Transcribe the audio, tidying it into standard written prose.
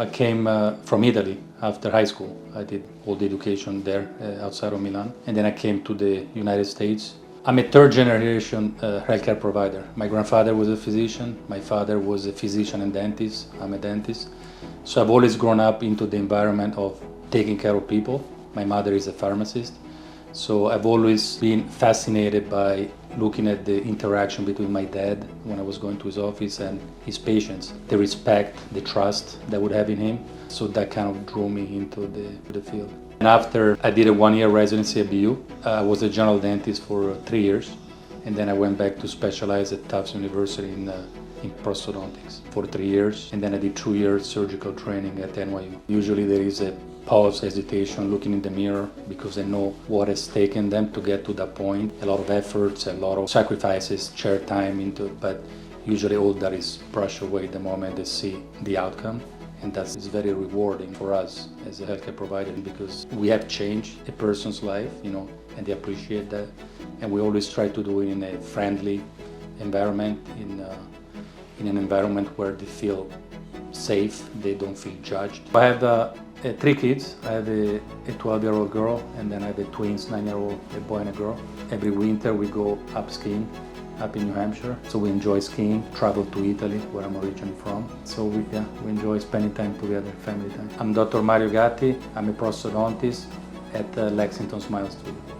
I came from Italy after high school. I did all the education there outside of Milan. And then I came to the United States. I'm a third generation healthcare provider. My grandfather was a physician. My father was a physician and dentist. I'm a dentist. So I've always grown up into the environment of taking care of people. My mother is a pharmacist. So I've always been fascinated by looking at the interaction between my dad when I was going to his office and his patients, the respect, the trust that I would have in him. So that kind of drew me into the field. And after I did a 1-year residency at BU, I was a general dentist for 3 years. And then I went back to specialize at Tufts University in prosthodontics for 3 years. And then I did 2 years surgical training at NYU. Usually there is a pause, hesitation, looking in the mirror because they know what has taken them to get to that point. A lot of efforts, a lot of sacrifices, share time into it, but usually all that is brushed away the moment they see the outcome. And that's very rewarding for us as a healthcare provider because we have changed a person's life, and they appreciate that. And we always try to do it in a friendly environment, in an environment where they feel safe, they don't feel judged. I have 3 kids. I have a 12-year-old girl, and then I have a twins, 9-year-old, a boy and a girl. Every winter we go up skiing, up in New Hampshire. So we enjoy skiing, travel to Italy, where I'm originally from. So we enjoy spending time together, family time. I'm Dr. Mario Gatti. I'm a prosthodontist at Lexington Smile Studio.